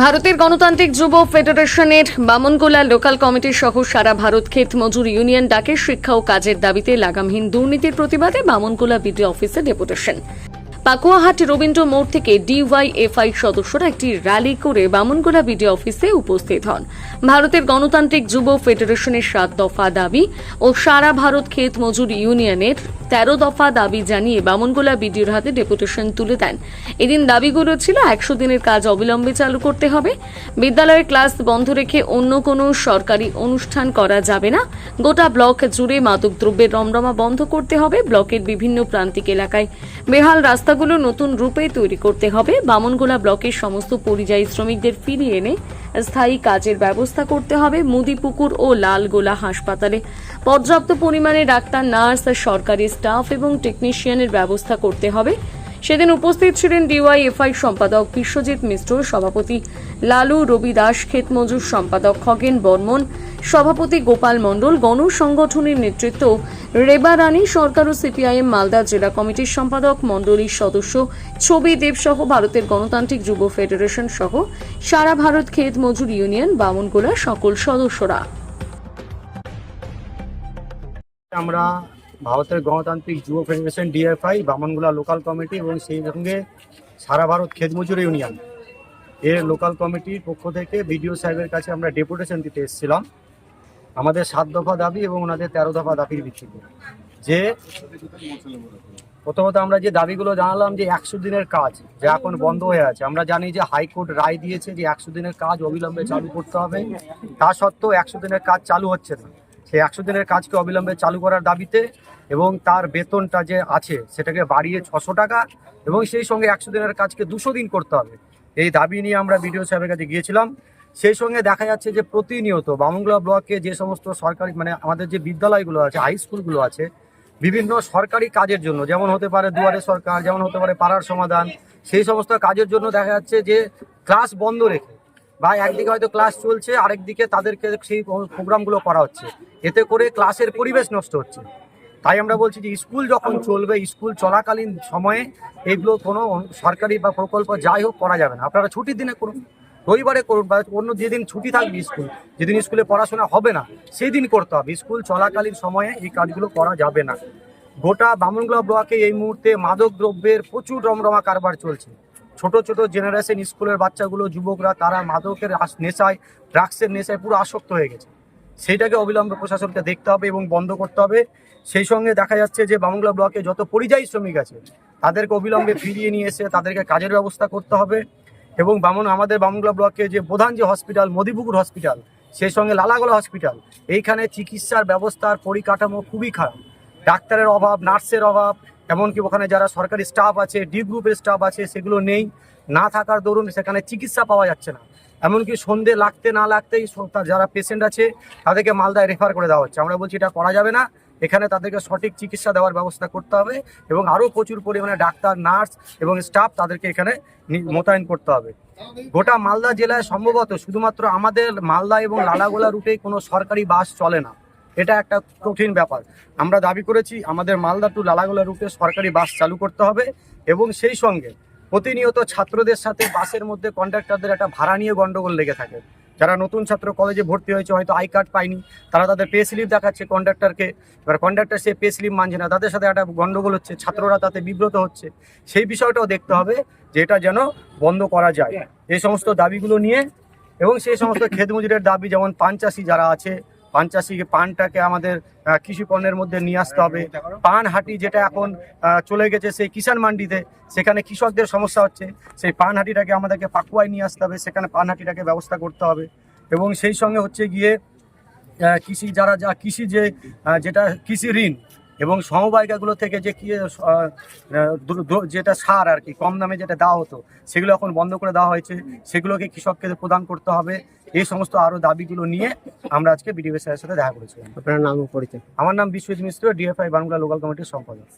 ভারতের গণতান্ত্রিক যুব ফেডারেশনের বামনগোলা লোকাল কমিটি সহ সারা ভারত ক্ষেত মজুর ইউনিয়ন ডাকে শিক্ষা ও কাজের দাবিতে লাগামহীন দুর্নীতির প্রতিবাদে বামনগোলা বিডিও অফিসে ডেপুটেশন। পাকুয়াহাট রবীন্দ্র মোড় থেকে ডিওয়াইএফআই সদস্যরা একটি র্যালি করে বামনগোলা বিডিও অফিসে উপস্থিত হন। ভারতের গণতান্ত্রিক যুব ফেডারেশনের 7 দফা দাবি ও সারা ভারত ক্ষেত মজুর ইউনিয়নের 13 দফা দাবি জানিয়ে বামনগোলা বিডিওর হাতে ডেপুটেশন তুলে দেন। এদিন দাবিগুলো ছিল 100 দিনের কাজ অবিলম্বে চালু করতে হবে, বিদ্যালয়ের ক্লাস বন্ধ রেখে অন্য কোনো সরকারি অনুষ্ঠান করা যাবে না, গোটা ব্লক জুড়ে মাদকদ্রব্যের রমরমা বন্ধ করতে হবে, ব্লকের বিভিন্ন প্রান্তিক এলাকায় বেহাল রাস্তাগুলো নতুন রূপে তৈরি করতে হবে, বামনগোলা ব্লকের সমস্ত পরিযায়ী শ্রমিকদের ফিরিয়ে এনে স্থায়ী কাজের ব্যবস্থা করতে হবে, মুদিপুকুর ও লালগোলা হাসপাতালে পর্যাপ্ত পরিমাণে ডাক্তার, নার্স, সরকারি স্টাফ এবং টেকনিশিয়ানের ব্যবস্থা করতে হবে। সেদিন উপস্থিত ছিলেন ডিওয়াইএফআই সম্পাদক বিশ্বজিৎ মিশ্র, সভাপতি লালু রবি দাস, ক্ষেতমজুর সম্পাদক খগেন বর্মন, সভাপতি গোপাল মণ্ডল, গণ সংগঠনের নেতৃত্ব রেবা রানী সরকার ও সিপিআইএম মালদা জেলা কমিটির সম্পাদক মণ্ডলীর সদস্য ছবি দেব সহ ভারতের গণতান্ত্রিক যুব ফেডারেশন সহ সারা ভারত ক্ষেত মজুর ইউনিয়ন বামনগোলা সকল সদস্যরা। আমরা ভারতের গণতান্ত্রিক যুব federation DFI Bamangola local committee এবং সেই সঙ্গে সারা ভারত ক্ষেত মজুর ইউনিয়ন এর লোকাল কমিটির পক্ষ থেকে বিডিও সাহেবের কাছে আমরা ডেপুটেশন দিতে এসেছিলাম আমাদের 7 দফা দাবি এবং ওনাদের 13 দফা দাবির ভিত্তিতে। যে প্রথমত আমরা যে দাবিগুলো জানালাম যে 100 দিনের কাজ যা এখন বন্ধ হয়ে আছে, আমরা জানি যে হাইকোর্ট রায় দিয়েছে যে 100 দিনের কাজ অবিলম্বে চালু করতে হবে, তা সত্ত্বেও 100 দিনের কাজ চালু হচ্ছে না। সেই 100 দিনের কাজকে অবিলম্বে চালু করার দাবিতে এবং তার বেতনটা যে আছে সেটাকে বাড়িয়ে 600 টাকা এবং সেই সঙ্গে 100 দিনের কাজকে 200 দিন করতে হবে, এই দাবি নিয়ে আমরা বিডিও সাহেবের কাছে গিয়েছিলাম। সেই সঙ্গে দেখা যাচ্ছে যে প্রতিনিয়ত বামনগোলা ব্লকে যে সমস্ত সরকারি আমাদের যে বিদ্যালয়গুলো আছে, হাই স্কুলগুলো আছে, বিভিন্ন সরকারি কাজের জন্য, যেমন হতে পারে দুয়ারে সরকার, যেমন হতে পারে পাড়ার সমাধান, সেই সমস্ত কাজের জন্য দেখা যাচ্ছে যে ক্লাস বন্ধ রেখে বা একদিকে হয়তো ক্লাস চলছে, আরেকদিকে তাদেরকে সেই প্রোগ্রামগুলো করা হচ্ছে, এতে করে ক্লাসের পরিবেশ নষ্ট হচ্ছে। তাই আমরা বলছি যে স্কুল যখন চলবে, স্কুল চলাকালীন সময়ে এগুলো কোনো সরকারি বা প্রকল্প যাই হোক করা যাবে না। আপনারা ছুটির দিনে করুন, রবিবারে করুন, বা অন্য যেদিন ছুটি থাকবে স্কুল, যেদিন স্কুলে পড়াশোনা হবে না সেই দিন করতে হবে। স্কুল চলাকালীন সময়ে এই কাজগুলো করা যাবে না। গোটা বামনগোলা ব্লকে এই মুহূর্তে মাদক দ্রব্যের প্রচুর রমরমা কারবার চলছে। ছোট ছোট জেনারেশন স্কুলের বাচ্চাগুলো, যুবকরা, তারা মাদকের নেশায়, ড্রাগসের নেশায় পুরো আসক্ত হয়ে গেছে। সেইটাকে অবিলম্বে প্রশাসনকে দেখতে হবে এবং বন্ধ করতে হবে। সেই সঙ্গে দেখা যাচ্ছে যে বামনগোলা ব্লকে যত পরিযায়ী শ্রমিক আছে তাদেরকে অবিলম্বে ফিরিয়ে নিয়ে এসে তাদেরকে কাজের ব্যবস্থা করতে হবে। এবং আমাদের বামনগোলা ব্লকে যে প্রধান যে হসপিটাল মদিপুকুর হসপিটাল, সেই সঙ্গে লালাগোলা হসপিটাল, এইখানে চিকিৎসার ব্যবস্থার পরিকাঠামো খুবই খারাপ। ডাক্তারের অভাব, নার্সের অভাব, এমনকি ওখানে যারা সরকারি স্টাফ আছে, ডি গ্রুপের স্টাফ আছে, সেগুলো নেই। না থাকার দরুন সেখানে চিকিৎসা পাওয়া যাচ্ছে না। এমনকি সন্ধে লাগতে না লাগতেই যারা পেশেন্ট আছে তাদেরকে মালদায় রেফার করে দেওয়া হচ্ছে। আমরা বলছি এটা করা যাবে না, এখানে তাদেরকে সঠিক চিকিৎসা দেওয়ার ব্যবস্থা করতে হবে এবং আরও প্রচুর পরিমাণে ডাক্তার, নার্স এবং স্টাফ তাদেরকে এখানে মোতায়েন করতে হবে। গোটা মালদা জেলায় সম্ভবত শুধুমাত্র আমাদের মালদা এবং লালাগোলা রুটেই কোনো সরকারি বাস চলে না, এটা একটা কঠিন ব্যাপার। আমরা দাবি করেছি আমাদের মালদা টু লালাগোলা রুটে সরকারি বাস চালু করতে হবে এবং সেই সঙ্গে প্রতিনিয়ত ছাত্রদের সাথে বাসের মধ্যে কন্ডাক্টরদের একটা ভাড়া নিয়ে গন্ডগোল লেগে থাকে। যারা নতুন ছাত্র কলেজে ভর্তি হয়েছে, হয়তো আই কার্ড পায়নি, তারা তাদের পে স্লিপ দেখাচ্ছে কন্ডাক্টরকে, এবার কন্ডাক্টর সে পে স্লিপ মানছে না, তাদের সাথে একটা গন্ডগোল হচ্ছে, ছাত্ররা তাতে বিব্রত হচ্ছে। সেই বিষয়টাও দেখতে হবে যে এটা যেন বন্ধ করা যায়। এই সমস্ত দাবিগুলো নিয়ে এবং সেই সমস্ত ক্ষেত মজুরের দাবি, যেমন পান চাষি যারা আছে, পান চাষিকে পানটাকে আমাদের কৃষি পণ্যের মধ্যে নিয়ে আসতে হবে। পান হাটি যেটা এখন চলে গেছে সেই কিষাণ মান্ডিতে, সেখানে কৃষকদের সমস্যা হচ্ছে, সেই পান হাটিটাকে আমাদেরকে পাকুয়ায় নিয়ে আসতে হবে, সেখানে পান হাটিটাকে ব্যবস্থা করতে হবে। এবং সেই সঙ্গে হচ্ছে গিয়ে কৃষি কৃষি যেটা কৃষি ঋণ এবং সমবায়িকাগুলো থেকে যে যেটা সার আর কি কম দামে যেটা দেওয়া হতো, সেগুলো এখন বন্ধ করে দেওয়া হয়েছে, সেগুলোকে কৃষককে প্রদান করতে হবে। এই সমস্ত আরও দাবিগুলো নিয়ে আমরা আজকে বিডিও সাহেবের সাথে দেখা করেছিলাম। আপনার নাম ও পরিচয়? আমার নাম বিশ্বজিৎ মিশ্র, ডিএফআই বামনগোলা লোকাল কমিটির সম্পাদক।